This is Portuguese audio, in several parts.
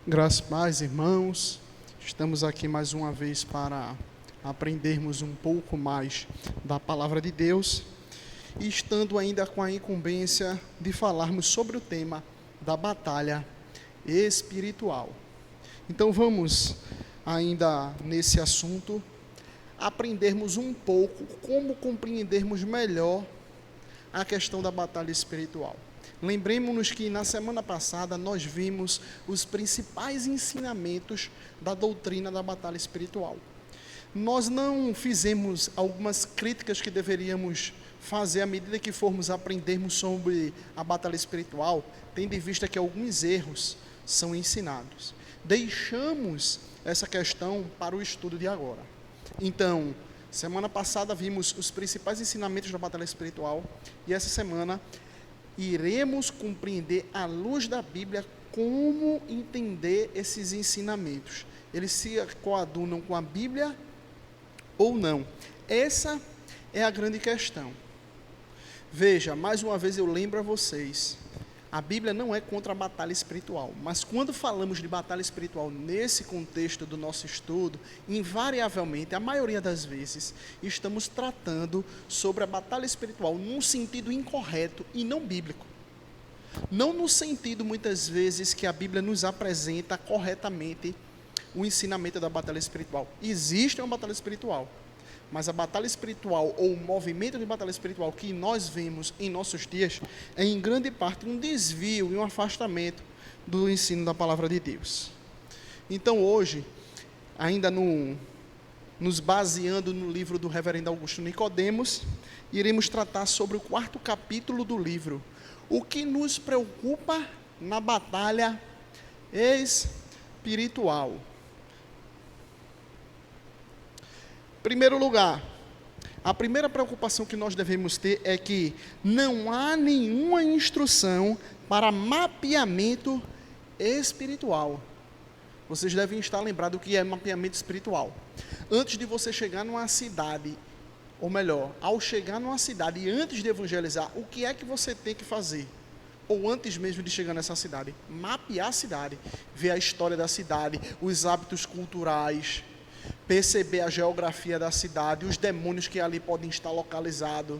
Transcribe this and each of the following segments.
Graças a paz, irmãos. Estamos aqui mais uma vez para aprendermos um pouco mais da palavra de Deus e estando ainda com a incumbência de falarmos sobre o tema da batalha espiritual. Então vamos ainda nesse assunto aprendermos um pouco como compreendermos melhor a questão da batalha espiritual. Lembremos-nos que na semana passada nós vimos os principais ensinamentos da doutrina da batalha espiritual. Nós não fizemos algumas críticas que deveríamos fazer à medida que formos aprendermos sobre a batalha espiritual, tendo em vista que alguns erros são ensinados. Deixamos essa questão para o estudo de agora. Então, semana passada vimos os principais ensinamentos da batalha espiritual e essa semana iremos compreender à luz da Bíblia como entender esses ensinamentos. Eles se coadunam com a Bíblia ou não? Essa é a grande questão. Veja, mais uma vez eu lembro a vocês, a Bíblia não é contra a batalha espiritual, mas quando falamos de batalha espiritual nesse contexto do nosso estudo, invariavelmente, a maioria das vezes, estamos tratando sobre a batalha espiritual num sentido incorreto e não bíblico. Não no sentido, muitas vezes, que a Bíblia nos apresenta corretamente o ensinamento da batalha espiritual. Existe uma batalha espiritual, mas a batalha espiritual ou o movimento de batalha espiritual que nós vemos em nossos dias é em grande parte um desvio e um afastamento do ensino da palavra de Deus. Então hoje, ainda nos baseando no livro do reverendo Augusto Nicodemos, iremos tratar sobre o 4º capítulo do livro, o que nos preocupa na batalha espiritual. Primeiro lugar, a primeira preocupação que nós devemos ter é que não há nenhuma instrução para mapeamento espiritual. Vocês devem estar lembrados do que é mapeamento espiritual. Antes de você chegar numa cidade, ou melhor, ao chegar numa cidade e antes de evangelizar, o que é que você tem que fazer? Ou antes mesmo de chegar nessa cidade? Mapear a cidade, ver a história da cidade, os hábitos culturais, perceber a geografia da cidade, os demônios que ali podem estar localizados.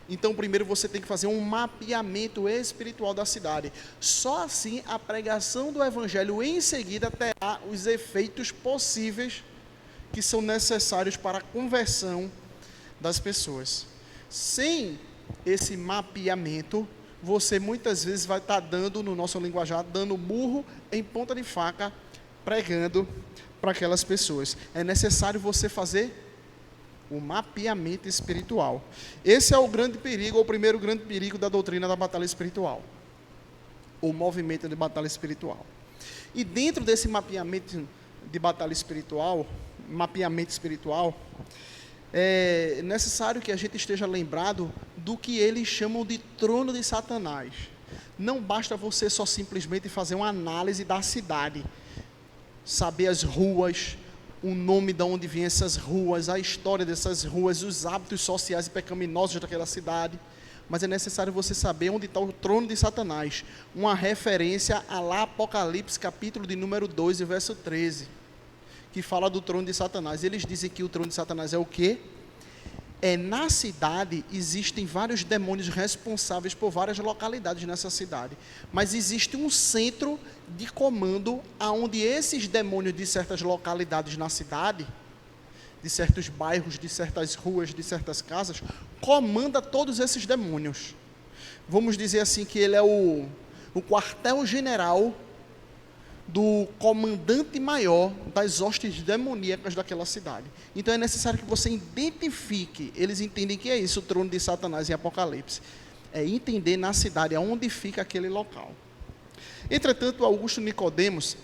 Então, primeiro você tem que fazer um mapeamento espiritual da cidade. Só assim a pregação do evangelho em seguida terá os efeitos possíveis que são necessários para a conversão das pessoas. Sem esse mapeamento, você muitas vezes vai estar dando, no nosso linguajar, dando murro em ponta de faca, pregando para aquelas pessoas. É necessário você fazer o mapeamento espiritual. Esse é o grande perigo, ou o primeiro grande perigo da doutrina da batalha espiritual. O movimento de batalha espiritual. E dentro desse mapeamento de batalha espiritual, é necessário que a gente esteja lembrado do que eles chamam de trono de Satanás. Não basta você só simplesmente fazer uma análise da cidade, saber as ruas, o nome de onde vêm essas ruas, a história dessas ruas, os hábitos sociais e pecaminosos daquela cidade, mas é necessário você saber onde está o trono de Satanás, uma referência a lá Apocalipse, capítulo de número 2, verso 13, que fala do trono de Satanás. Eles dizem que o trono de Satanás é o quê? Na cidade existem vários demônios responsáveis por várias localidades nessa cidade, mas existe um centro de comando aonde esses demônios de certas localidades na cidade, de certos bairros, de certas ruas, de certas casas, comanda todos esses demônios. Vamos dizer assim que ele é o quartel-general do comandante maior das hostes demoníacas daquela cidade. Então é necessário que você identifique, eles entendem que é isso, o trono de Satanás em Apocalipse. É entender na cidade aonde fica aquele local. Entretanto, Augusto Nicodemos,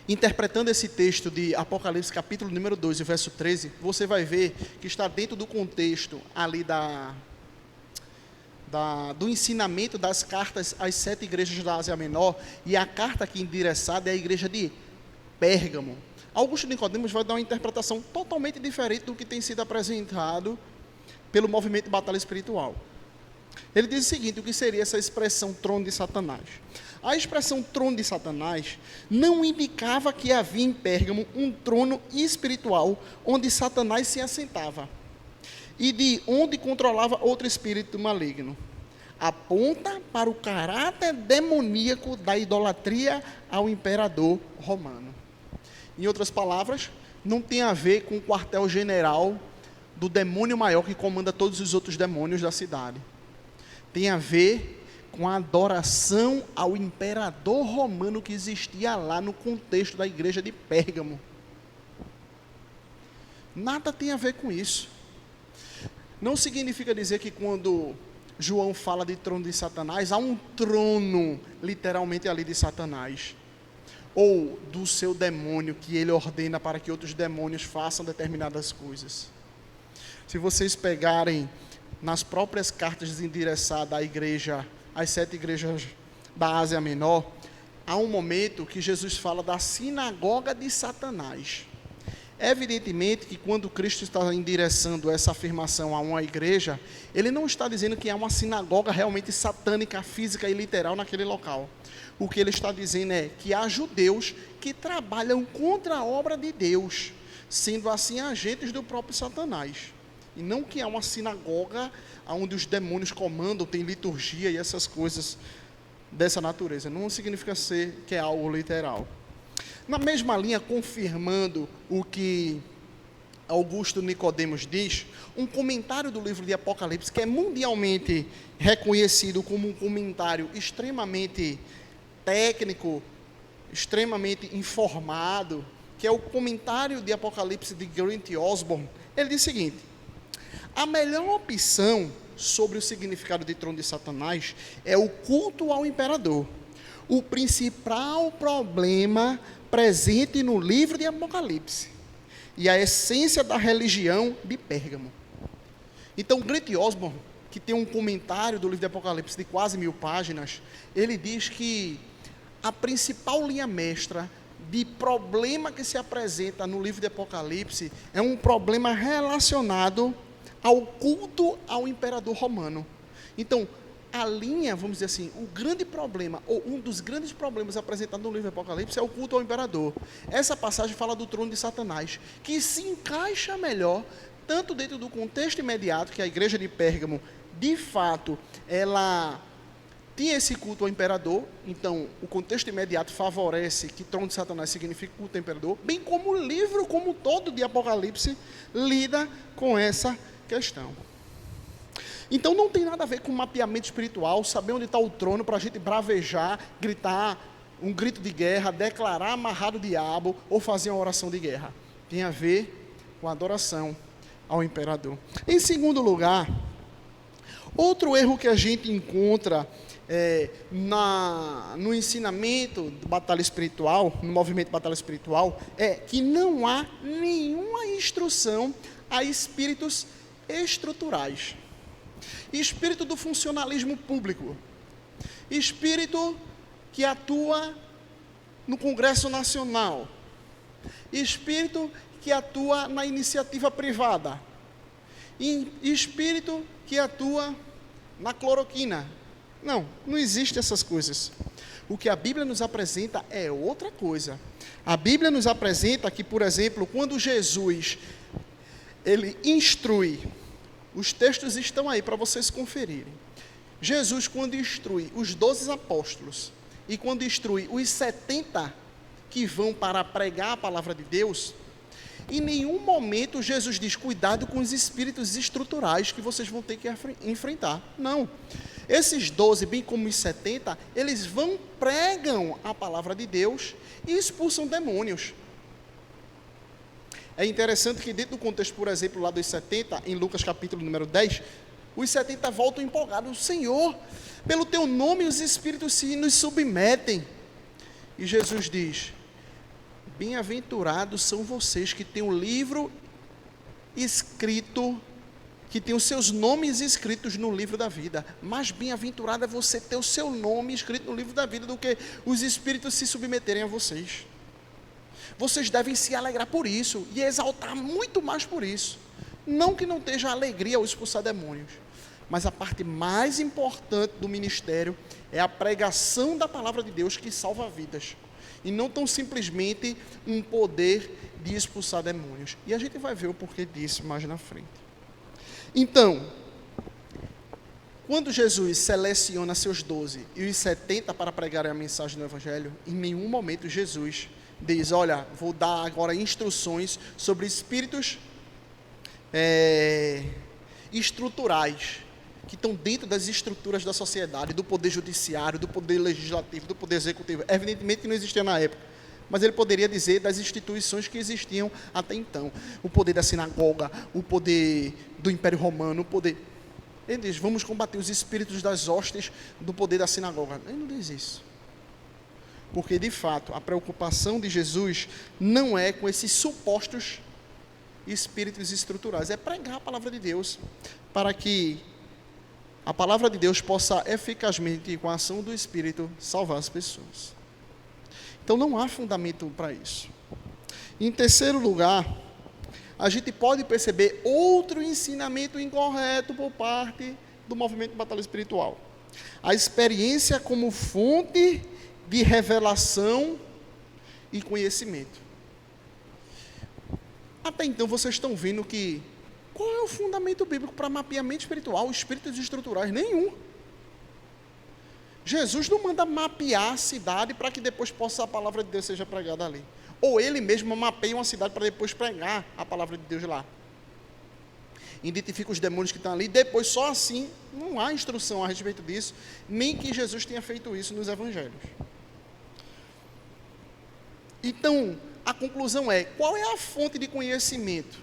interpretando esse texto de Apocalipse, capítulo número 2, verso 13, você vai ver que está dentro do contexto ali do ensinamento das cartas às 7 igrejas da Ásia Menor, e a carta aqui endereçada é a igreja de Pérgamo. Augusto Nicodemos vai dar uma interpretação totalmente diferente do que tem sido apresentado pelo movimento de batalha espiritual. Ele diz o seguinte: o que seria essa expressão trono de Satanás? A expressão trono de Satanás não indicava que havia em Pérgamo um trono espiritual onde Satanás se assentava e de onde controlava outro espírito maligno. Aponta para o caráter demoníaco da idolatria ao imperador romano. Em outras palavras, não tem a ver com o quartel-general do demônio maior que comanda todos os outros demônios da cidade. Tem a ver com a adoração ao imperador romano que existia lá no contexto da igreja de Pérgamo. Nada tem a ver com isso. Não significa dizer que quando João fala de trono de Satanás, há um trono literalmente ali de Satanás, ou do seu demônio que ele ordena para que outros demônios façam determinadas coisas. Se vocês pegarem nas próprias cartas endereçadas à igreja, às 7 igrejas da Ásia Menor, há um momento que Jesus fala da sinagoga de Satanás. Evidentemente que quando Cristo está endereçando essa afirmação a uma igreja, ele não está dizendo que há uma sinagoga realmente satânica, física e literal naquele local. O que ele está dizendo é que há judeus que trabalham contra a obra de Deus, sendo assim agentes do próprio Satanás. E não que há uma sinagoga onde os demônios comandam, tem liturgia e essas coisas dessa natureza. Não significa ser que é algo literal. Na mesma linha, confirmando o que Augusto Nicodemos diz, um comentário do livro de Apocalipse, que é mundialmente reconhecido como um comentário extremamente técnico, extremamente informado, que é o comentário de Apocalipse de Grant Osborne, ele diz o seguinte: a melhor opção sobre o significado de trono de Satanás é o culto ao imperador. O principal problema presente no livro de Apocalipse e a essência da religião de Pérgamo. Então, Grant Osborne, que tem um comentário do livro de Apocalipse de quase 1000 páginas, ele diz que a principal linha mestra de problema que se apresenta no livro de Apocalipse é um problema relacionado ao culto ao imperador romano. Então, a linha, vamos dizer assim, o grande problema, ou um dos grandes problemas apresentados no livro do Apocalipse é o culto ao imperador. Essa passagem fala do trono de Satanás, que se encaixa melhor, tanto dentro do contexto imediato, que a igreja de Pérgamo, de fato, ela tinha esse culto ao imperador, então o contexto imediato favorece que trono de Satanás significa culto ao imperador, bem como o livro como todo de Apocalipse lida com essa questão. Então não tem nada a ver com mapeamento espiritual, saber onde está o trono para a gente bravejar, gritar um grito de guerra, declarar amarrado o diabo ou fazer uma oração de guerra. Tem a ver com a adoração ao imperador. Em segundo lugar, outro erro que a gente encontra no ensinamento de batalha espiritual, no movimento de batalha espiritual, é que não há nenhuma instrução a espíritos estruturais. Espírito do funcionalismo público, espírito que atua no Congresso Nacional, espírito que atua na iniciativa privada, espírito que atua na cloroquina. Não existe essas coisas. O que a Bíblia nos apresenta é outra coisa. A Bíblia nos apresenta que, por exemplo, quando Jesus ele instrui, os textos estão aí para vocês conferirem. Jesus, quando instrui os 12 apóstolos e quando instrui os 70 que vão para pregar a palavra de Deus, em nenhum momento Jesus diz: cuidado com os espíritos estruturais que vocês vão ter que enfrentar. Não. Esses 12, bem como os 70, eles vão, pregam a palavra de Deus e expulsam demônios. É interessante que dentro do contexto, por exemplo, lá dos 70, em Lucas capítulo número 10, os 70 voltam empolgados: Senhor, pelo teu nome os espíritos se nos submetem. E Jesus diz: bem-aventurados são vocês que têm o livro escrito, que tem os seus nomes escritos no livro da vida. Mais bem-aventurado é você ter o seu nome escrito no livro da vida do que os espíritos se submeterem a vocês. Vocês devem se alegrar por isso e exaltar muito mais por isso. Não que não esteja alegria ao expulsar demônios, Mas a parte mais importante do ministério é a pregação da palavra de Deus que salva vidas. E não tão simplesmente um poder de expulsar demônios. E a gente vai ver o porquê disso mais na frente. Então, quando Jesus seleciona seus 12 e os 70 para pregarem a mensagem do Evangelho, em nenhum momento Jesus diz, olha, vou dar agora instruções sobre espíritos estruturais, que estão dentro das estruturas da sociedade, do poder judiciário, do poder legislativo, do poder executivo. Evidentemente que não existia na época, mas ele poderia dizer das instituições que existiam até então. O poder da sinagoga, o poder do Império Romano, o poder... Ele diz, vamos combater os espíritos das hostes do poder da sinagoga. Ele não diz isso. Porque, de fato, a preocupação de Jesus não é com esses supostos espíritos estruturais, é pregar a palavra de Deus, para que a palavra de Deus possa eficazmente, com a ação do Espírito, salvar as pessoas. Então não há fundamento para isso. Em terceiro lugar, a gente pode perceber outro ensinamento incorreto por parte do movimento de batalha espiritual. A experiência como fonte de revelação e conhecimento. Até então vocês estão vendo que qual é o fundamento bíblico para mapeamento espiritual, espíritos estruturais? Nenhum. Jesus não manda mapear a cidade para que depois a palavra de Deus seja pregada ali. Ou ele mesmo mapeia uma cidade para depois pregar a palavra de Deus lá. Identifica os demônios que estão ali, depois só assim, não há instrução a respeito disso, nem que Jesus tenha feito isso nos evangelhos. Então, a conclusão é, qual é a fonte de conhecimento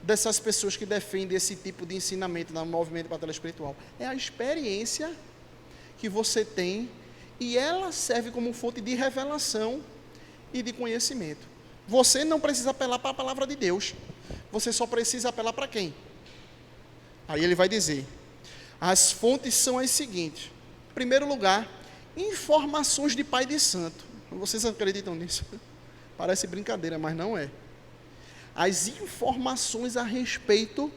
dessas pessoas que defendem esse tipo de ensinamento no movimento de batalha espiritual? É a experiência que você tem, e ela serve como fonte de revelação e de conhecimento. Você não precisa apelar para a palavra de Deus, você só precisa apelar para quem? Aí ele vai dizer, as fontes são as seguintes. Em primeiro lugar, informações de pai de santo. Vocês acreditam nisso? Parece brincadeira, mas não é. As informações a respeito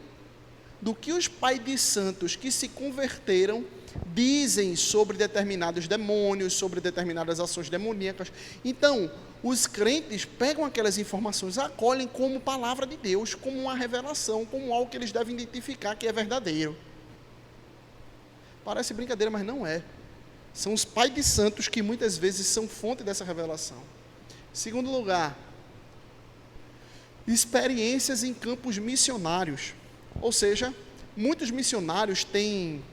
do que os pais de santos que se converteram dizem sobre determinados demônios, sobre determinadas ações demoníacas. Então, os crentes pegam aquelas informações, acolhem como palavra de Deus, como uma revelação, como algo que eles devem identificar que é verdadeiro. Parece brincadeira, mas não é. São os pais de santos que muitas vezes são fonte dessa revelação. Segundo lugar, experiências em campos missionários. Ou seja, muitos missionários têm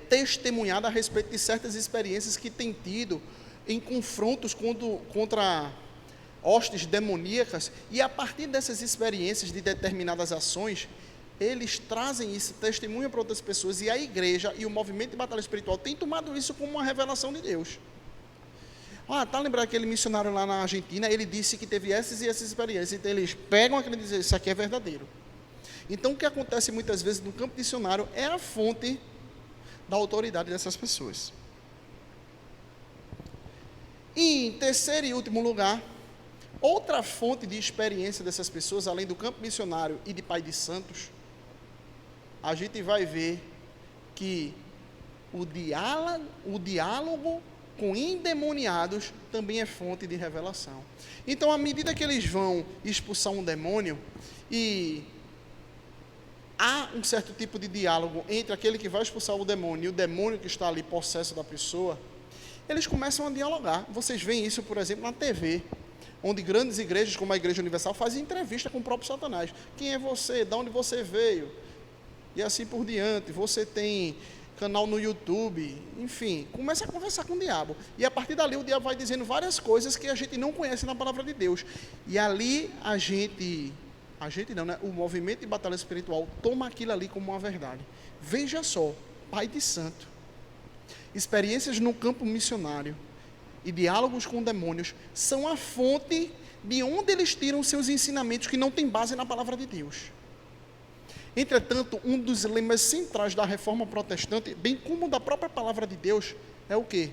testemunhado a respeito de certas experiências que têm tido em confrontos contra hostes demoníacas, e a partir dessas experiências de determinadas ações, eles trazem esse testemunho para outras pessoas, e a igreja e o movimento de batalha espiritual têm tomado isso como uma revelação de Deus. Tá lembrando aquele missionário lá na Argentina, ele disse que teve essas e essas experiências, então eles pegam aquilo e dizem, isso aqui é verdadeiro. Então o que acontece muitas vezes no campo missionário é a fonte da autoridade dessas pessoas. E em terceiro e último lugar, outra fonte de experiência dessas pessoas, além do campo missionário e de pai de santos, a gente vai ver que o diálogo com endemoniados também é fonte de revelação. Então, à medida que eles vão expulsar um demônio, e há um certo tipo de diálogo entre aquele que vai expulsar o demônio e o demônio que está ali possesso da pessoa, eles começam a dialogar. Vocês veem isso, por exemplo, na TV, onde grandes igrejas, como a Igreja Universal, fazem entrevista com o próprio Satanás. Quem é você? De onde você veio? E assim por diante. Você tem canal no YouTube, enfim, começa a conversar com o diabo. E a partir dali o diabo vai dizendo várias coisas que a gente não conhece na palavra de Deus. E ali o movimento de batalha espiritual toma aquilo ali como uma verdade. Veja só, pai de santo, experiências no campo missionário e diálogos com demônios são a fonte de onde eles tiram seus ensinamentos que não tem base na palavra de Deus. Entretanto, um dos lemas centrais da reforma protestante, bem como da própria palavra de Deus, é o quê?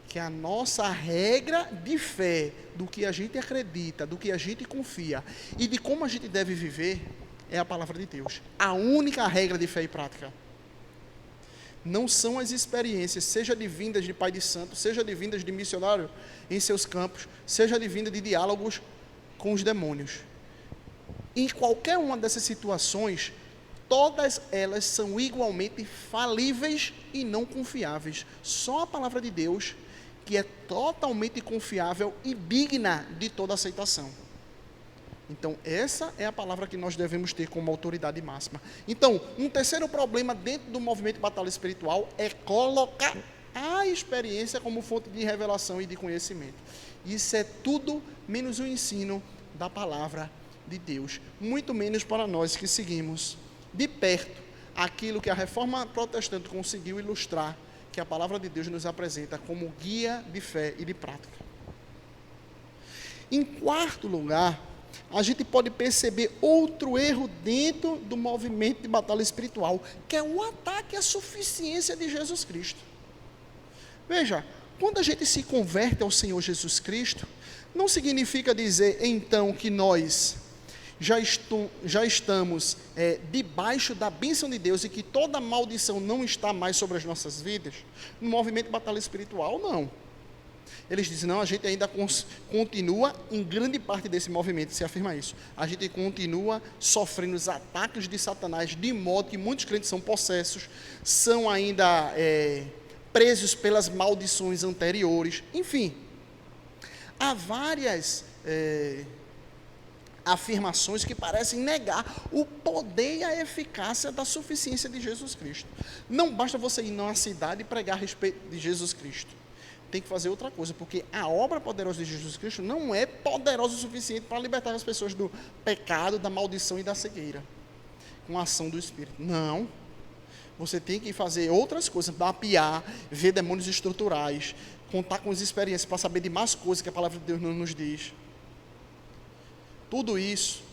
Que a nossa regra de fé, do que a gente acredita, do que a gente confia e de como a gente deve viver, é a palavra de Deus. A única regra de fé e prática. Não são as experiências, seja advindas de pai de santo, seja advindas de missionário em seus campos, seja advinda de diálogos com os demônios. Em qualquer uma dessas situações, todas elas são igualmente falíveis e não confiáveis. Só a palavra de Deus, que é totalmente confiável e digna de toda aceitação. Então, essa é a palavra que nós devemos ter como autoridade máxima. Então, um terceiro problema dentro do movimento de batalha espiritual é colocar a experiência como fonte de revelação e de conhecimento. Isso é tudo menos o ensino da palavra de Deus. Muito menos para nós que seguimos de perto aquilo que a reforma protestante conseguiu ilustrar, que a palavra de Deus nos apresenta como guia de fé e de prática. Em quarto lugar, a gente pode perceber outro erro dentro do movimento de batalha espiritual, que é o ataque à suficiência de Jesus Cristo. Veja, quando a gente se converte ao Senhor Jesus Cristo, não significa dizer, então, que nós já estamos debaixo da bênção de Deus e que toda maldição não está mais sobre as nossas vidas. No movimento de batalha espiritual, não. Eles dizem, não, a gente ainda continua, em grande parte desse movimento se afirma isso, a gente continua sofrendo os ataques de Satanás, de modo que muitos crentes são possessos, são ainda presos pelas maldições anteriores, enfim. Há várias afirmações que parecem negar o poder e a eficácia da suficiência de Jesus Cristo. Não basta você ir numa cidade e pregar a respeito de Jesus Cristo. Tem que fazer outra coisa, porque a obra poderosa de Jesus Cristo não é poderosa o suficiente para libertar as pessoas do pecado, da maldição e da cegueira, com a ação do Espírito. Não. Você tem que fazer outras coisas, mapear, ver demônios estruturais, contar com as experiências para saber de mais coisas que a palavra de Deus não nos diz. Tudo isso,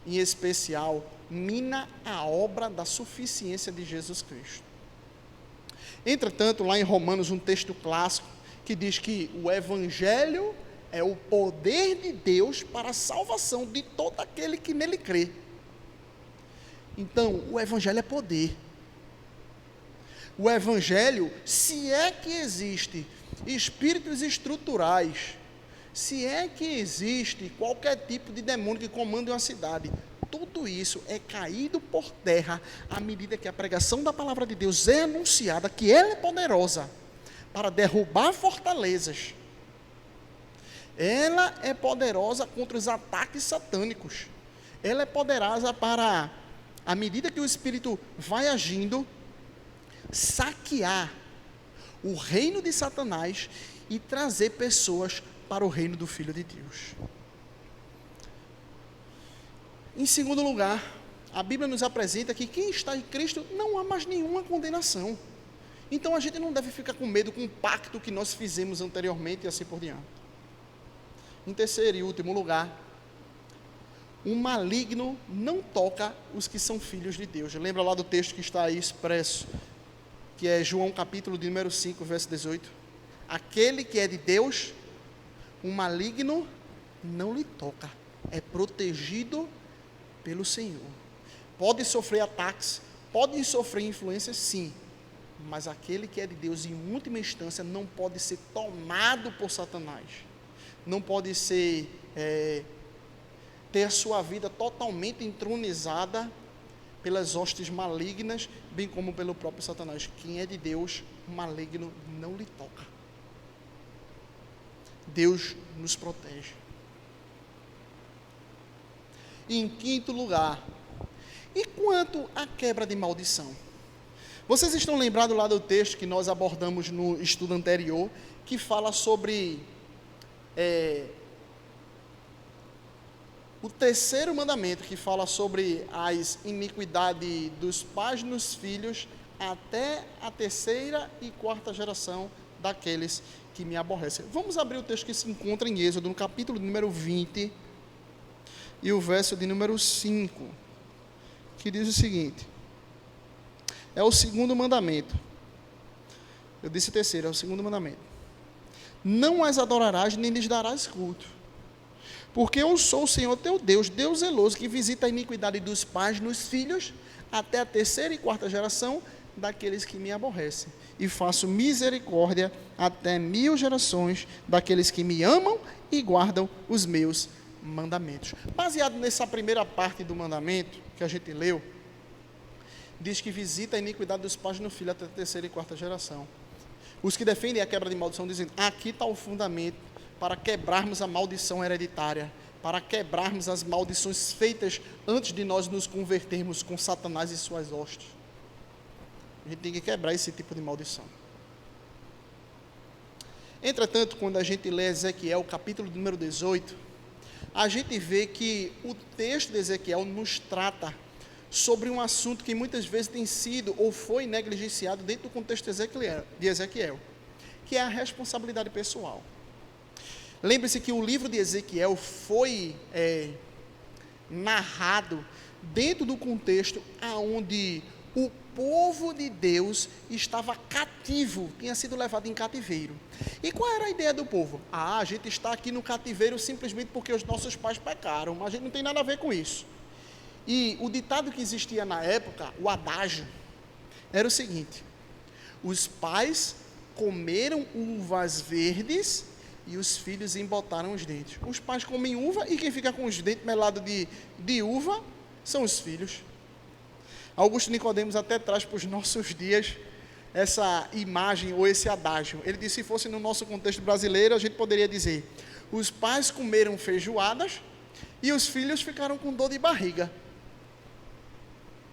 em especial, mina a obra da suficiência de Jesus Cristo. Entretanto, lá em Romanos, um texto clássico, que diz que o Evangelho é o poder de Deus para a salvação de todo aquele que nele crê. Então, o Evangelho é poder. O Evangelho, se é que existe espíritos estruturais, se é que existe qualquer tipo de demônio que comanda uma cidade, tudo isso é caído por terra à medida que a pregação da palavra de Deus é anunciada, que ela é poderosa para derrubar fortalezas. Ela é poderosa contra os ataques satânicos. Ela é poderosa para, à medida que o Espírito vai agindo, saquear o reino de Satanás e trazer pessoas para o reino do Filho de Deus. Em segundo lugar, a Bíblia nos apresenta que quem está em Cristo não há mais nenhuma condenação. Então a gente não deve ficar com medo com o pacto que nós fizemos anteriormente e assim por diante. Em terceiro e último lugar, o maligno não toca os que são filhos de Deus. Lembra lá do texto que está aí expresso, que é João capítulo de número 5, verso 18. Aquele que é de Deus, o maligno não lhe toca, é protegido pelo Senhor. Pode sofrer ataques, pode sofrer influências, sim, mas aquele que é de Deus, em última instância, não pode ser tomado por Satanás, não pode ser, ter a sua vida totalmente entronizada pelas hostes malignas, bem como pelo próprio Satanás. Quem é de Deus, o maligno não lhe toca. Deus nos protege. E em quinto lugar, e quanto à quebra de maldição? Vocês estão lembrados lá do texto que nós abordamos no estudo anterior, que fala sobre o terceiro mandamento, que fala sobre as iniquidades dos pais nos filhos, até a terceira e quarta geração daqueles que me aborrecem. Vamos abrir o texto que se encontra em Êxodo, no capítulo número 20, e o verso de número 5, que diz o seguinte: é o segundo mandamento. Eu disse terceiro, é o segundo mandamento. Não as adorarás, nem lhes darás culto, porque eu sou o Senhor teu Deus, Deus zeloso, que visita a iniquidade dos pais nos filhos, até a terceira e quarta geração daqueles que me aborrecem, e faço misericórdia até 1000 gerações daqueles que me amam e guardam os meus mandamentos. Baseado nessa primeira parte do mandamento que a gente leu, diz que visita a iniquidade dos pais no filho até a terceira e quarta geração. Os que defendem a quebra de maldição dizem, aqui está o fundamento para quebrarmos a maldição hereditária, para quebrarmos as maldições feitas antes de nós nos convertermos com Satanás e suas hostes. A gente tem que quebrar esse tipo de maldição. Entretanto, quando a gente lê Ezequiel, capítulo número 18, a gente vê que o texto de Ezequiel nos trata sobre um assunto que muitas vezes tem sido ou foi negligenciado dentro do contexto de Ezequiel, que é a responsabilidade pessoal. Lembre-se que o livro de Ezequiel foi narrado dentro do contexto onde o povo de Deus estava cativo, tinha sido levado em cativeiro. E qual era a ideia do povo? A gente está aqui no cativeiro simplesmente porque os nossos pais pecaram, mas a gente não tem nada a ver com isso. E o ditado que existia na época, o adágio, era o seguinte: os pais comeram uvas verdes e os filhos embotaram os dentes. Os pais comem uva e quem fica com os dentes melados de uva são os filhos. Augusto Nicodemos até traz para os nossos dias essa imagem ou esse adágio. Ele disse, se fosse no nosso contexto brasileiro, a gente poderia dizer, os pais comeram feijoadas e os filhos ficaram com dor de barriga.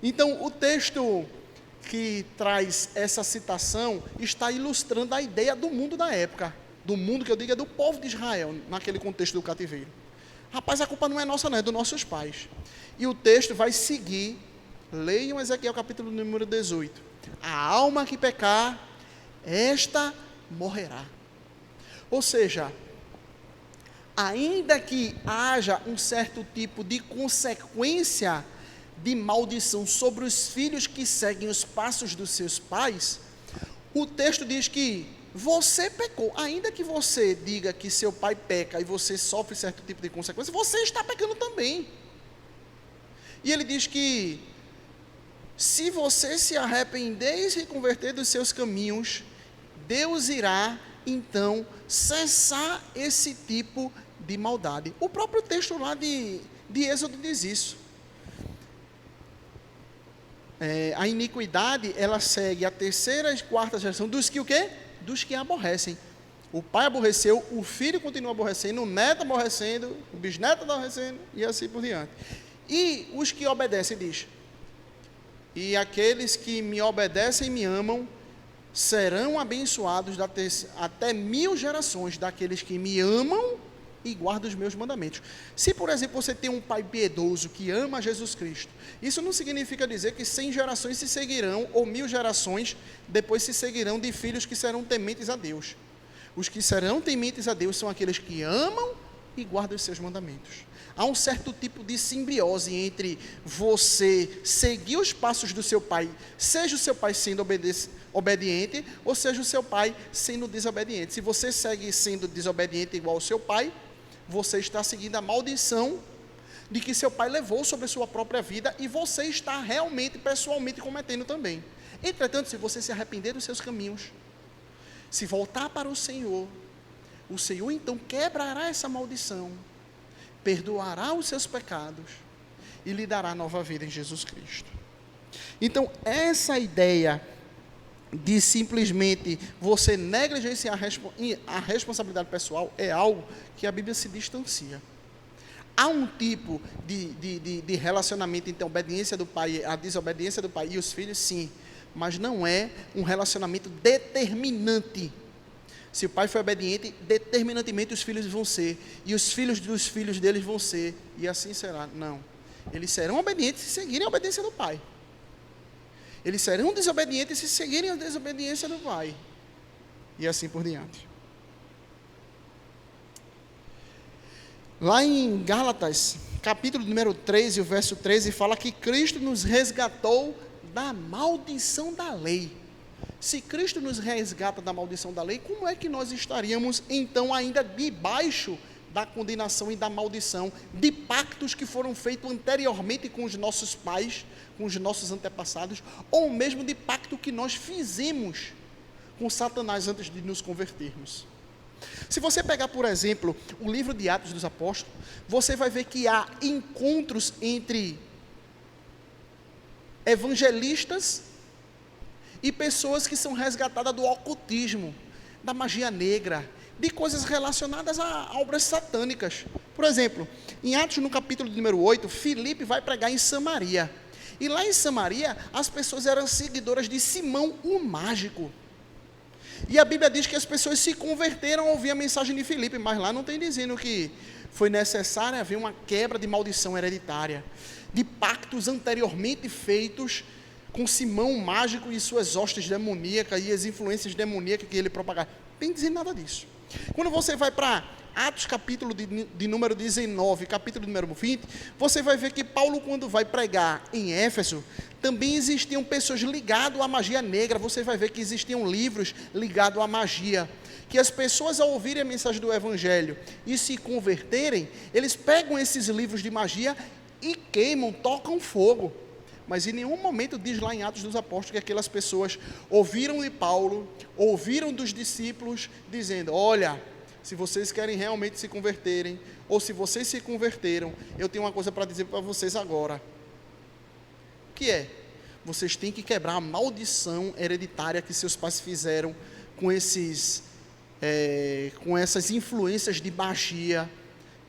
Então, o texto que traz essa citação está ilustrando a ideia do mundo da época. Do mundo que eu digo é do povo de Israel, naquele contexto do cativeiro. Rapaz, a culpa não é nossa, não, é dos nossos pais. E o texto vai seguir, leiam Ezequiel capítulo número 18. A alma que pecar, esta morrerá. Ou seja, ainda que haja um certo tipo de consequência de maldição sobre os filhos que seguem os passos dos seus pais, o texto diz que você pecou, ainda que você diga que seu pai peca e você sofre certo tipo de consequência, você está pecando também. E ele diz que se você se arrepender e se converter dos seus caminhos, Deus irá então cessar esse tipo de maldade. O próprio texto lá de Êxodo diz isso. A iniquidade, ela segue a terceira e quarta geração dos que o quê? Dos que aborrecem. O pai aborreceu, o filho continua aborrecendo, o neto aborrecendo, o bisneto aborrecendo, e assim por diante. E os que obedecem, diz, e aqueles que me obedecem e me amam, serão abençoados até 1000 gerações daqueles que me amam e guardam os meus mandamentos. Se, por exemplo, você tem um pai piedoso que ama Jesus Cristo, isso não significa dizer que 100 gerações se seguirão, ou 1000 gerações depois se seguirão de filhos que serão tementes a Deus. Os que serão tementes a Deus são aqueles que amam e guardam os seus mandamentos. Há um certo tipo de simbiose entre você seguir os passos do seu pai, seja o seu pai sendo obediente, ou seja o seu pai sendo desobediente. Se você segue sendo desobediente igual ao seu pai, você está seguindo a maldição de que seu pai levou sobre a sua própria vida e você está realmente, pessoalmente cometendo também. Entretanto, se você se arrepender dos seus caminhos, se voltar para o Senhor então quebrará essa maldição, perdoará os seus pecados e lhe dará nova vida em Jesus Cristo. Então, essa ideia de simplesmente você negligenciar a responsabilidade pessoal é algo que a Bíblia se distancia. Há um tipo de relacionamento entre a obediência do pai, a desobediência do pai e os filhos, sim, mas não é um relacionamento determinante. Se o pai foi obediente, determinantemente os filhos vão ser, e os filhos dos filhos deles vão ser, e assim será. Não. Eles serão obedientes se seguirem a obediência do pai. Eles serão desobedientes se seguirem a desobediência do pai. E assim por diante. Lá em Gálatas, capítulo número 13, o verso 13, fala que Cristo nos resgatou da maldição da lei. Se Cristo nos resgata da maldição da lei, como é que nós estaríamos então ainda debaixo da condenação e da maldição, de pactos que foram feitos anteriormente com os nossos pais, com os nossos antepassados, ou mesmo de pacto que nós fizemos com Satanás antes de nos convertermos. Se você pegar, por exemplo, o livro de Atos dos Apóstolos, você vai ver que há encontros entre evangelistas e pessoas que são resgatadas do ocultismo, da magia negra, de coisas relacionadas a obras satânicas. Por exemplo, em Atos, no capítulo número 8, Filipe vai pregar em Samaria. E lá em Samaria, as pessoas eram seguidoras de Simão, o mágico. E a Bíblia diz que as pessoas se converteram ao ouvir a mensagem de Filipe, mas lá não tem dizendo que foi necessário haver uma quebra de maldição hereditária, de pactos anteriormente feitos com Simão o mágico e suas hostes demoníacas e as influências demoníacas que ele propagava. Não tem dizendo nada disso. Quando você vai para Atos capítulo de número 19, capítulo número 20, você vai ver que Paulo, quando vai pregar em Éfeso, também existiam pessoas ligadas à magia negra. Você vai ver que existiam livros ligados à magia, que as pessoas, ao ouvirem a mensagem do Evangelho e se converterem, eles pegam esses livros de magia e queimam, tocam fogo. Mas em nenhum momento diz lá em Atos dos Apóstolos que aquelas pessoas ouviram de Paulo, ouviram dos discípulos, dizendo: olha, se vocês querem realmente se converterem, ou se vocês se converteram, eu tenho uma coisa para dizer para vocês agora. Que é? Vocês têm que quebrar a maldição hereditária que seus pais fizeram com essas influências de magia,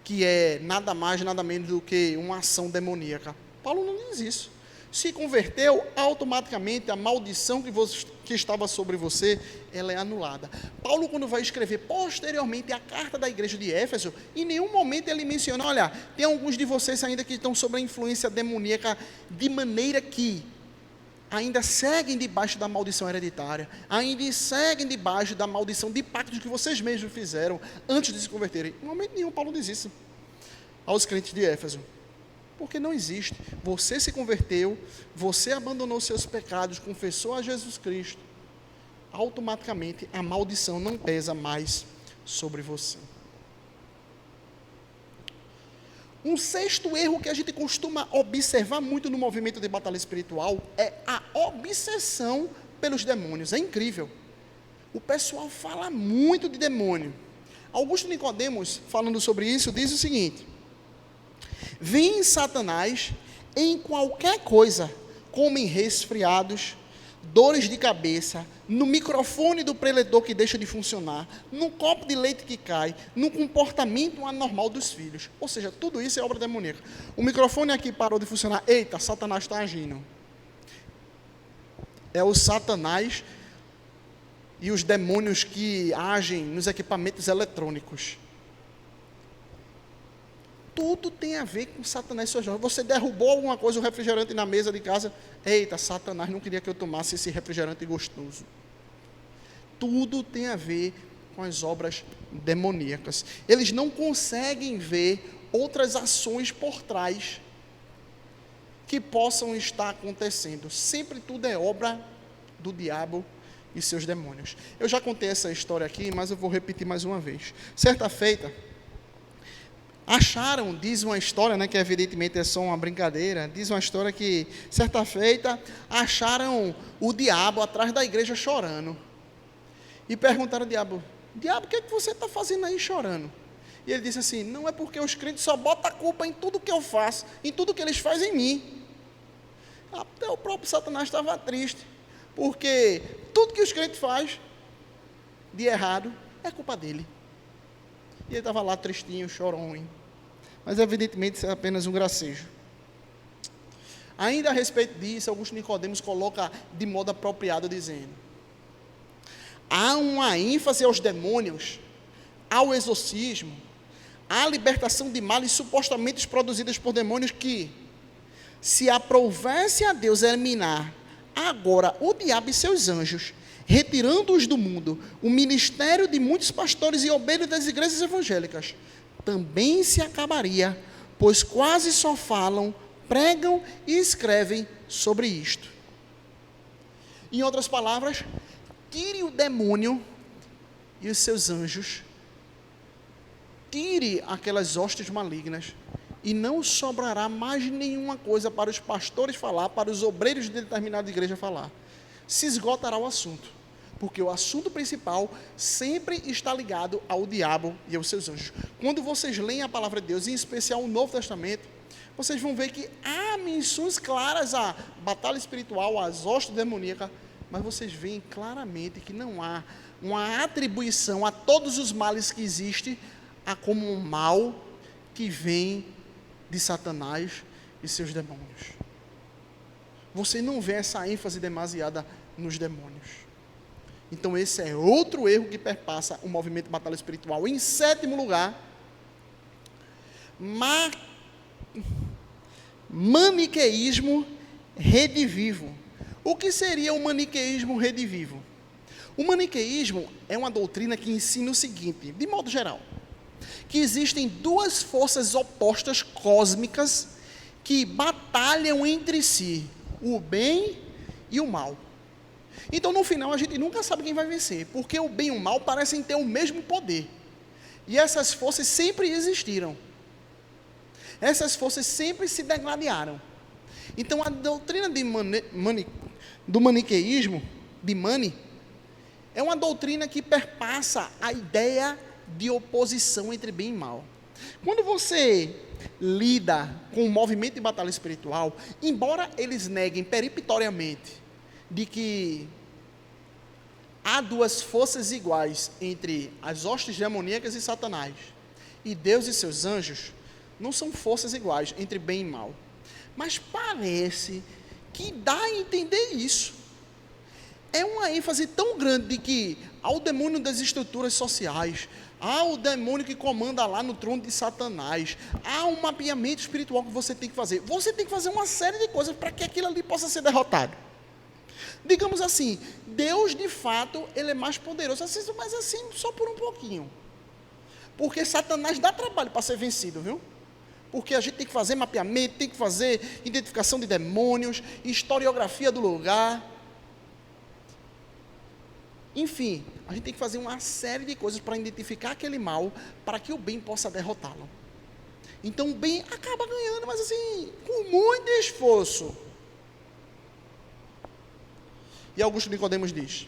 que é nada mais, nada menos do que uma ação demoníaca. Paulo não diz isso. Se converteu, automaticamente a maldição que estava sobre você, ela é anulada. Paulo, quando vai escrever posteriormente a carta da igreja de Éfeso, em nenhum momento ele menciona: olha, tem alguns de vocês ainda que estão sob a influência demoníaca, de maneira que ainda seguem debaixo da maldição hereditária, ainda seguem debaixo da maldição de pactos que vocês mesmos fizeram antes de se converterem. Em momento nenhum Paulo diz isso aos crentes de Éfeso. Porque não existe. Você se converteu, você abandonou seus pecados, confessou a Jesus Cristo, automaticamente a maldição não pesa mais sobre você. Um sexto erro que a gente costuma observar muito no movimento de batalha espiritual é a obsessão pelos demônios. É incrível. O pessoal fala muito de demônio. Augusto Nicodemos, falando sobre isso, diz o seguinte: vem Satanás em qualquer coisa, como em resfriados, dores de cabeça, no microfone do preletor que deixa de funcionar, no copo de leite que cai, no comportamento anormal dos filhos. Ou seja, tudo isso é obra demoníaca. O microfone aqui parou de funcionar. Eita, Satanás está agindo. É o Satanás e os demônios que agem nos equipamentos eletrônicos. Tudo tem a ver com Satanás e suas obras. Você derrubou alguma coisa, um refrigerante na mesa de casa. Eita, Satanás não queria que eu tomasse esse refrigerante gostoso. Tudo tem a ver com as obras demoníacas. Eles não conseguem ver outras ações por trás que possam estar acontecendo. Sempre tudo é obra do diabo e seus demônios. Eu já contei essa história aqui, mas eu vou repetir mais uma vez. Certa feita, acharam, diz uma história, né, que evidentemente é só uma brincadeira, diz uma história que, certa feita, acharam o diabo atrás da igreja chorando. E perguntaram ao diabo: diabo, o que é que você está fazendo aí chorando? E ele disse assim: não é porque os crentes só botam a culpa em tudo que eu faço, em tudo que eles fazem em mim. Até o próprio Satanás estava triste, porque tudo que os crentes fazem de errado é culpa dele. E ele estava lá tristinho, choronho. Mas evidentemente isso é apenas um gracejo. Ainda a respeito disso, Augusto Nicodemos coloca de modo apropriado, dizendo: há uma ênfase aos demônios, ao exorcismo, à libertação de males supostamente produzidas por demônios que, se aprovesse a Deus eliminar agora o diabo e seus anjos, retirando-os do mundo, o ministério de muitos pastores e obreiros das igrejas evangélicas também se acabaria, pois quase só falam, pregam e escrevem sobre isto. Em outras palavras, tire o demônio e os seus anjos, tire aquelas hostes malignas, e não sobrará mais nenhuma coisa para os pastores falar, para os obreiros de determinada igreja falar. Se esgotará o assunto, porque o assunto principal sempre está ligado ao diabo e aos seus anjos. Quando vocês leem a palavra de Deus, em especial o Novo Testamento, vocês vão ver que há menções claras à batalha espiritual, às hostes demoníacas, mas vocês veem claramente que não há uma atribuição a todos os males que existem, a como um mal que vem de Satanás e seus demônios. Você não vê essa ênfase demasiada nos demônios. Então esse é outro erro que perpassa o movimento de batalha espiritual. Em sétimo lugar, maniqueísmo redivivo. O que seria o maniqueísmo redivivo? O maniqueísmo é uma doutrina que ensina o seguinte, de modo geral, que existem duas forças opostas cósmicas que batalham entre si, o bem e o mal. Então, no final, a gente nunca sabe quem vai vencer, porque o bem e o mal parecem ter o mesmo poder. E essas forças sempre existiram. Essas forças sempre se degladiaram. Então, a doutrina do maniqueísmo, de Mani, é uma doutrina que perpassa a ideia de oposição entre bem e mal. Quando você lida com o movimento de batalha espiritual, embora eles neguem peremptoriamente de que há duas forças iguais entre as hostes demoníacas e Satanás, e Deus e seus anjos, não são forças iguais entre bem e mal. Mas parece que dá a entender isso. É uma ênfase tão grande de que há o demônio das estruturas sociais, há o demônio que comanda lá no trono de Satanás, há um mapeamento espiritual que você tem que fazer. Você tem que fazer uma série de coisas para que aquilo ali possa ser derrotado. Digamos assim, Deus de fato, ele é mais poderoso, mas assim, só por um pouquinho. Porque Satanás dá trabalho para ser vencido, viu? Porque a gente tem que fazer mapeamento, tem que fazer identificação de demônios, historiografia do lugar. Enfim, a gente tem que fazer uma série de coisas para identificar aquele mal, para que o bem possa derrotá-lo. Então o bem acaba ganhando, mas assim, com muito esforço. E Augusto Nicodemos diz: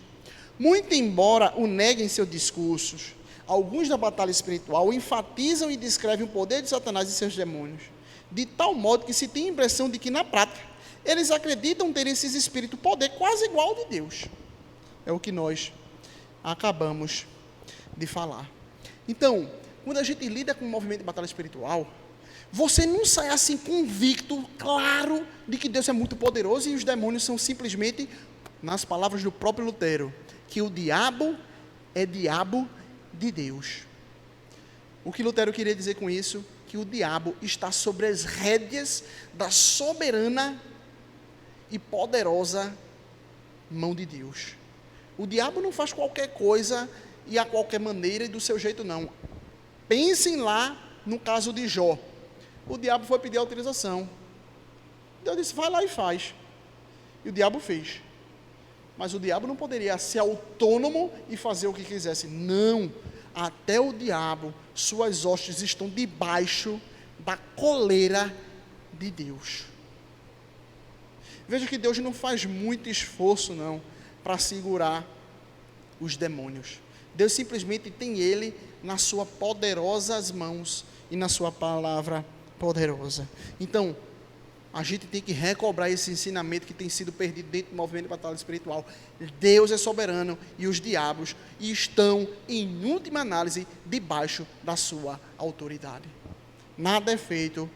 muito embora o neguem em seus discursos, alguns da batalha espiritual enfatizam e descrevem o poder de Satanás e seus demônios, de tal modo que se tem a impressão de que, na prática, eles acreditam ter esses espíritos poder quase igual ao de Deus. É o que nós acabamos de falar. Então, quando a gente lida com o movimento de batalha espiritual, você não sai assim convicto, claro, de que Deus é muito poderoso e os demônios são simplesmente, nas palavras do próprio Lutero, que o diabo é diabo de Deus. O que Lutero queria dizer com isso? Que o diabo está sobre as rédeas da soberana e poderosa mão de Deus. O diabo não faz qualquer coisa e a qualquer maneira e do seu jeito, não. Pensem lá no caso de Jó. O diabo foi pedir autorização. Deus disse, vai lá e faz. E o diabo fez. Mas o diabo não poderia ser autônomo e fazer o que quisesse. Não. Até o diabo, suas hostes estão debaixo da coleira de Deus. Veja que Deus não faz muito esforço, não, para segurar os demônios. Deus simplesmente tem ele nas suas poderosas mãos e na sua palavra poderosa. Então, a gente tem que recobrar esse ensinamento que tem sido perdido dentro do movimento de batalha espiritual. Deus é soberano e os diabos estão, em última análise, debaixo da sua autoridade. Nada é feito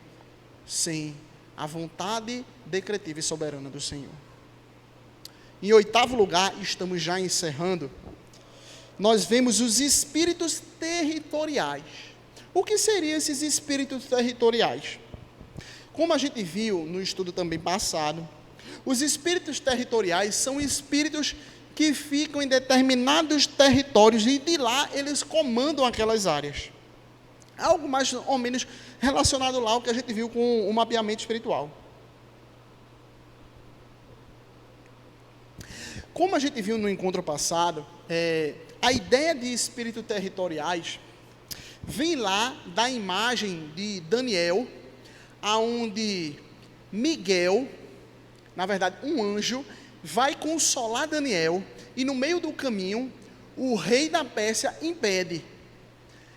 sem a vontade decretiva e soberana do Senhor. Em oitavo lugar, estamos já encerrando, nós vemos os espíritos territoriais. O que seriam esses espíritos territoriais? Como a gente viu no estudo também passado, os espíritos territoriais são espíritos que ficam em determinados territórios e de lá eles comandam aquelas áreas. Algo mais ou menos relacionado lá ao que a gente viu com o mapeamento espiritual. Como a gente viu no encontro passado, a ideia de espíritos territoriais vem lá da imagem de Daniel, aonde Miguel, na verdade um anjo, vai consolar Daniel, e no meio do caminho, o rei da Pérsia impede.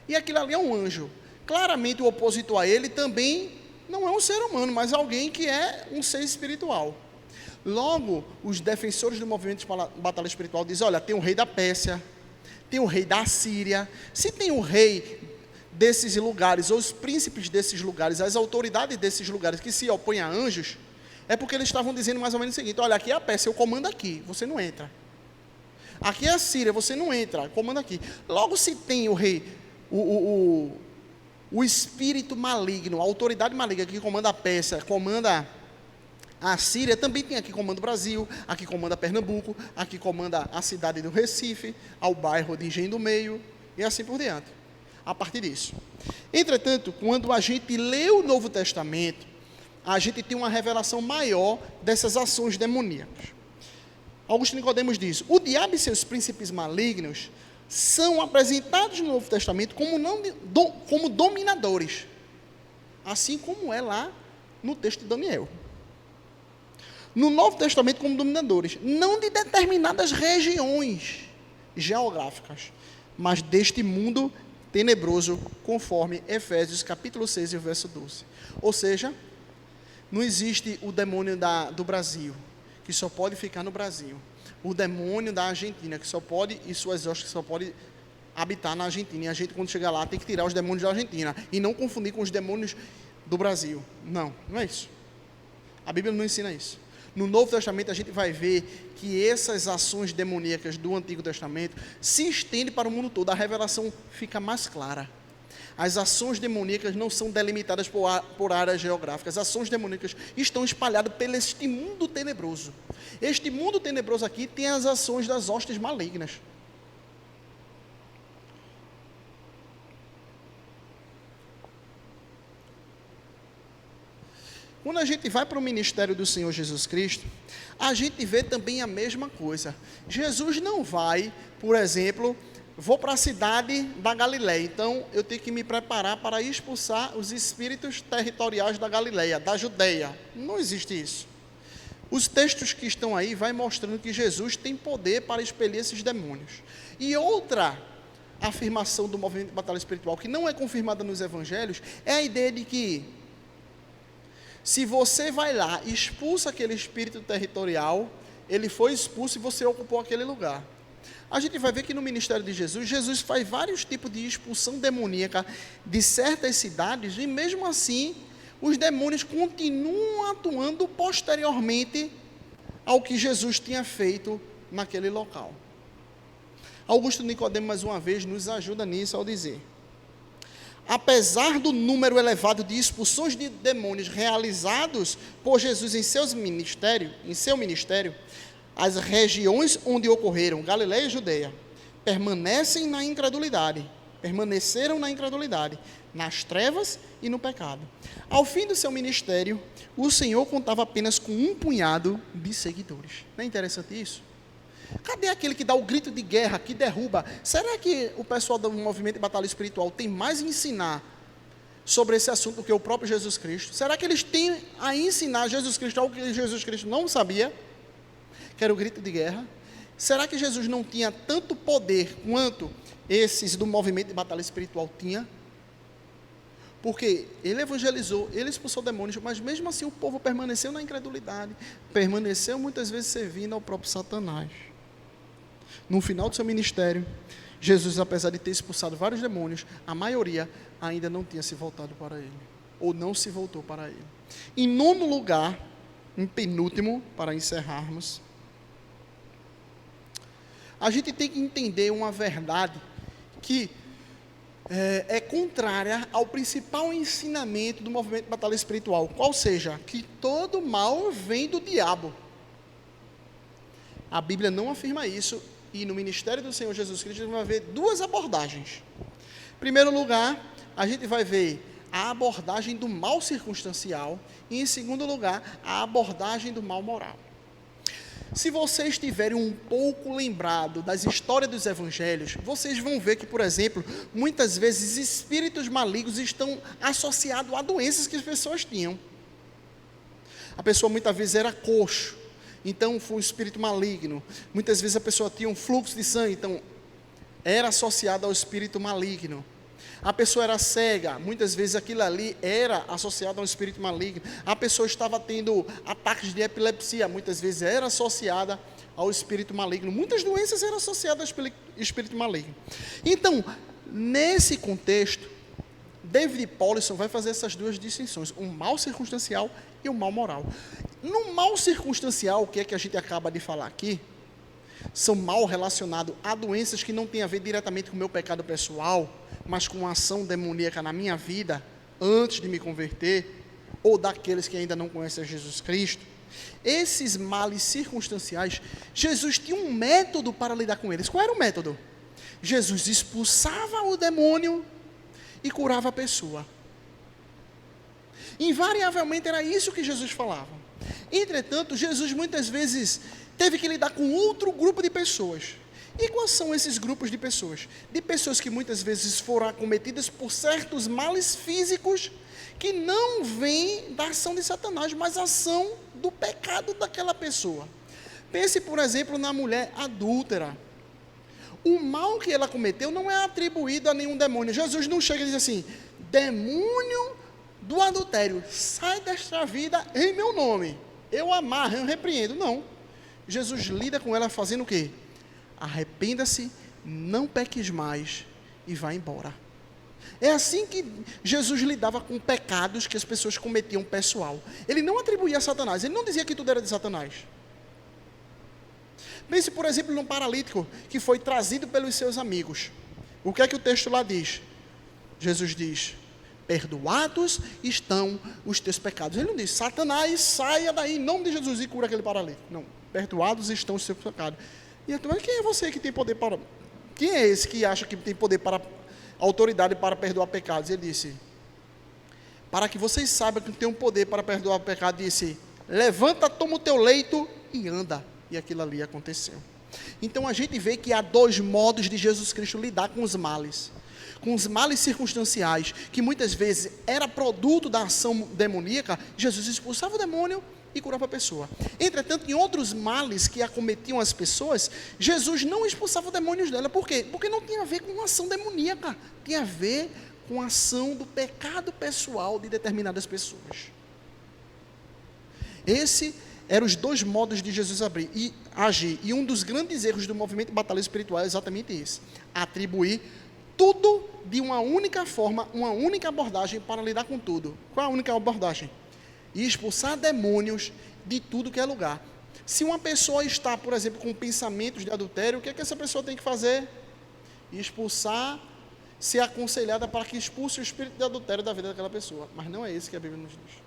E aquilo ali é um anjo. Claramente o opositor a ele também não é um ser humano, mas alguém que é um ser espiritual. Logo, os defensores do movimento de batalha espiritual dizem, olha, tem o rei da Pérsia, tem o rei da Assíria. Se tem o rei desses lugares, ou os príncipes desses lugares, as autoridades desses lugares que se opõem a anjos, é porque eles estavam dizendo mais ou menos o seguinte, olha, aqui é a Pérsia, eu comando aqui, você não entra. Aqui é a Síria, você não entra, comanda aqui. Logo, se tem o rei, o espírito maligno, a autoridade maligna que comanda a Pérsia, comanda a Síria, também tem aqui comanda o Brasil, aqui comanda Pernambuco, aqui comanda a cidade do Recife, ao bairro de Engenho do Meio, e assim por diante, a partir disso. Entretanto, quando a gente lê o Novo Testamento, a gente tem uma revelação maior dessas ações demoníacas. Augusto Nicodemos diz, o diabo e seus príncipes malignos são apresentados no Novo Testamento como dominadores, assim como é lá no texto de Daniel. No Novo Testamento como dominadores, não de determinadas regiões geográficas, mas deste mundo tenebroso, conforme Efésios capítulo 6 e o verso 12. Ou seja, não existe o demônio do Brasil, que só pode ficar no Brasil. O demônio da Argentina, que só pode, e suas hostes que só pode habitar na Argentina. E a gente, quando chegar lá, tem que tirar os demônios da Argentina. E não confundir com os demônios do Brasil. Não, não é isso. A Bíblia não ensina isso. No Novo Testamento, a gente vai ver que essas ações demoníacas do Antigo Testamento se estendem para o mundo todo. A revelação fica mais clara. As ações demoníacas não são delimitadas por áreas geográficas. As ações demoníacas estão espalhadas pelo este mundo tenebroso. Este mundo tenebroso aqui tem as ações das hostes malignas. Quando a gente vai para o ministério do Senhor Jesus Cristo, a gente vê também a mesma coisa. Jesus não vai, por exemplo, vou para a cidade da Galileia, então eu tenho que me preparar para expulsar os espíritos territoriais da Galileia, da Judeia. Não existe isso. Os textos que estão aí vai mostrando que Jesus tem poder para expelir esses demônios. E outra afirmação do movimento de batalha espiritual, que não é confirmada nos evangelhos, é a ideia de que se você vai lá e expulsa aquele espírito territorial, ele foi expulso e você ocupou aquele lugar. A gente vai ver que no ministério de Jesus, Jesus faz vários tipos de expulsão demoníaca de certas cidades, e mesmo assim, os demônios continuam atuando posteriormente ao que Jesus tinha feito naquele local. Augusto Nicodemos, mais uma vez, nos ajuda nisso ao dizer: apesar do número elevado de expulsões de demônios realizados por Jesus em seu ministério, as regiões onde ocorreram, Galileia e Judeia, permaneceram na incredulidade, nas trevas e no pecado. Ao fim do seu ministério, o Senhor contava apenas com um punhado de seguidores. Não é interessante isso? Cadê aquele que dá o grito de guerra, que derruba? Será que o pessoal do movimento de batalha espiritual tem mais a ensinar sobre esse assunto do que o próprio Jesus Cristo? Será que eles têm a ensinar Jesus Cristo algo que Jesus Cristo não sabia? Que era o grito de guerra. Será que Jesus não tinha tanto poder quanto esses do movimento de batalha espiritual tinha? Porque ele evangelizou, ele expulsou demônios, mas mesmo assim o povo permaneceu na incredulidade, permaneceu muitas vezes servindo ao próprio Satanás. No final do seu ministério, Jesus, apesar de ter expulsado vários demônios, a maioria ainda não tinha se voltado para ele, ou não se voltou para ele. Em nono lugar, em penúltimo, para encerrarmos, a gente tem que entender uma verdade que é contrária ao principal ensinamento do movimento de batalha espiritual, qual seja, que todo mal vem do diabo. A Bíblia não afirma isso, e no ministério do Senhor Jesus Cristo a gente vai ver duas abordagens. Em primeiro lugar, a gente vai ver a abordagem do mal circunstancial, e em segundo lugar, a abordagem do mal moral. Se vocês tiverem um pouco lembrado das histórias dos evangelhos, vocês vão ver que, por exemplo, muitas vezes espíritos malignos estão associados a doenças que as pessoas tinham. A pessoa muitas vezes era coxo, então foi um espírito maligno. Muitas vezes a pessoa tinha um fluxo de sangue, então era associado ao espírito maligno. A pessoa era cega, muitas vezes aquilo ali era associado a um espírito maligno. A pessoa estava tendo ataques de epilepsia, muitas vezes era associada ao espírito maligno. Muitas doenças eram associadas ao espírito maligno. Então, nesse contexto, David Powlison vai fazer essas duas distinções, o mal circunstancial e o mal moral. No mal circunstancial, o que é que a gente acaba de falar aqui? São mal relacionados a doenças que não têm a ver diretamente com o meu pecado pessoal, mas com a ação demoníaca na minha vida, antes de me converter, ou daqueles que ainda não conhecem Jesus Cristo. Esses males circunstanciais, Jesus tinha um método para lidar com eles. Qual era o método? Jesus expulsava o demônio e curava a pessoa. Invariavelmente era isso que Jesus falava. Entretanto, Jesus muitas vezes teve que lidar com outro grupo de pessoas. E quais são esses grupos de pessoas? De pessoas que muitas vezes foram acometidas por certos males físicos que não vêm da ação de Satanás, mas a ação do pecado daquela pessoa. Pense, por exemplo, na mulher adúltera. O mal que ela cometeu não é atribuído a nenhum demônio. Jesus não chega e diz assim: demônio do adultério, sai desta vida em meu nome. Eu amarro, eu repreendo. Não. Jesus lida com ela fazendo o quê? Arrependa-se, não peques mais e vá embora. É assim que Jesus lidava com pecados que as pessoas cometiam pessoal. Ele não atribuía a Satanás, ele não dizia que tudo era de Satanás. Pense, por exemplo, num paralítico que foi trazido pelos seus amigos. O que é que o texto lá diz? Jesus diz: perdoados estão os teus pecados. Ele não diz: Satanás, saia daí em nome de Jesus e cura aquele paralítico. Não, perdoados estão os teus pecados. E então, quem é você que tem poder para... Quem é esse que acha que tem poder para... autoridade para perdoar pecados? Ele disse: para que vocês saibam que tem um poder para perdoar pecado, disse: levanta, toma o teu leito e anda. E aquilo ali aconteceu. Então a gente vê que há dois modos de Jesus Cristo lidar com os males. Com os males circunstanciais, que muitas vezes era produto da ação demoníaca. Jesus expulsava o demônio e curava a pessoa. Entretanto, em outros males que acometiam as pessoas, Jesus não expulsava os demônios dela. Por quê? Porque não tinha a ver com ação demoníaca, tinha a ver com a ação do pecado pessoal de determinadas pessoas. Esse eram os dois modos de Jesus agir. E um dos grandes erros do movimento de batalha espiritual é exatamente esse: atribuir tudo de uma única forma, uma única abordagem para lidar com tudo. Qual é a única abordagem? E expulsar demônios de tudo que é lugar. Se uma pessoa está, por exemplo, com pensamentos de adultério, o que é que essa pessoa tem que fazer? Expulsar, ser aconselhada para que expulse o espírito de adultério da vida daquela pessoa. Mas não é isso que a Bíblia nos diz.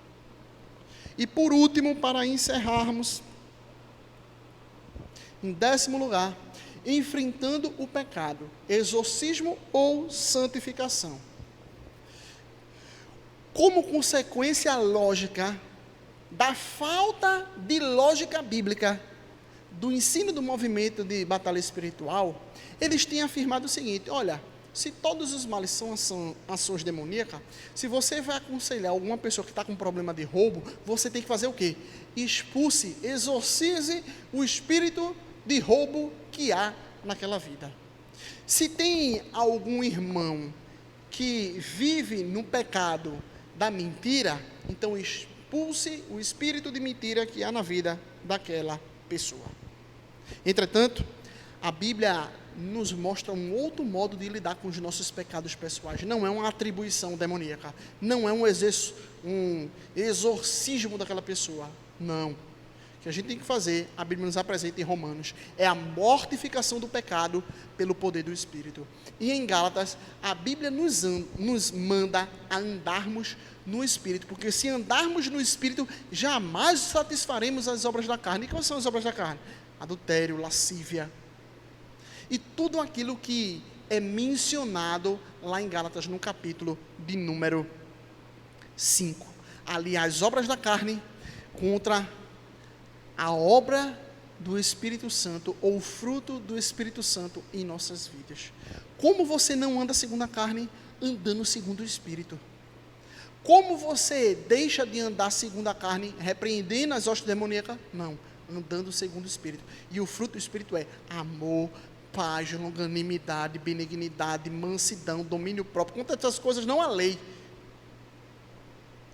E por último, para encerrarmos, em 10º lugar, enfrentando o pecado, exorcismo ou santificação. Como consequência lógica da falta de lógica bíblica do ensino do movimento de batalha espiritual, eles têm afirmado o seguinte: olha, se todos os males são ações demoníacas, se você vai aconselhar alguma pessoa que está com problema de roubo, você tem que fazer o quê? Expulse, exorcize o espírito de roubo que há naquela vida. Se tem algum irmão que vive no pecado da mentira, então expulse o espírito de mentira que há na vida daquela pessoa. Entretanto, a Bíblia nos mostra um outro modo de lidar com os nossos pecados pessoais. Não é uma atribuição demoníaca, não é um exorcismo daquela pessoa, não. O que a gente tem que fazer, a Bíblia nos apresenta em Romanos, é a mortificação do pecado pelo poder do Espírito. E em Gálatas, a Bíblia nos manda a andarmos no Espírito, porque se andarmos no Espírito, jamais satisfaremos as obras da carne. E quais são as obras da carne? Adultério, lascívia, e tudo aquilo que é mencionado lá em Gálatas, no capítulo de número 5. Ali, as obras da carne contra a obra do Espírito Santo, ou o fruto do Espírito Santo em nossas vidas. Como você não anda segundo a carne? Andando segundo o Espírito. Como você deixa de andar segundo a carne, repreendendo as hostes demoníacas? Não, andando segundo o Espírito. E o fruto do Espírito é amor, paz, longanimidade, benignidade, mansidão, domínio próprio. Contra essas coisas não há lei,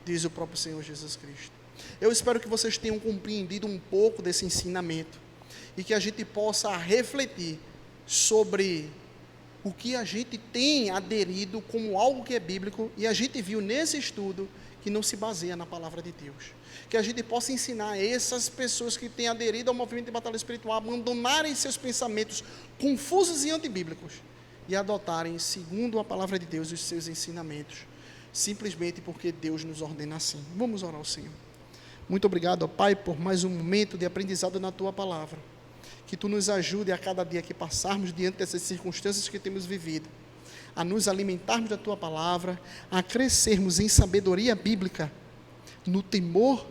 diz o próprio Senhor Jesus Cristo. Eu espero que vocês tenham compreendido um pouco desse ensinamento e que a gente possa refletir sobre o que a gente tem aderido como algo que é bíblico, e a gente viu nesse estudo que não se baseia na palavra de Deus. Que a gente possa ensinar essas pessoas que têm aderido ao movimento de batalha espiritual a abandonarem seus pensamentos confusos e antibíblicos e adotarem, segundo a palavra de Deus, os seus ensinamentos, simplesmente porque Deus nos ordena assim. Vamos orar ao Senhor. Muito obrigado, ó Pai, por mais um momento de aprendizado na Tua palavra. Que Tu nos ajude a cada dia que passarmos diante dessas circunstâncias que temos vivido, a nos alimentarmos da Tua palavra, a crescermos em sabedoria bíblica, no temor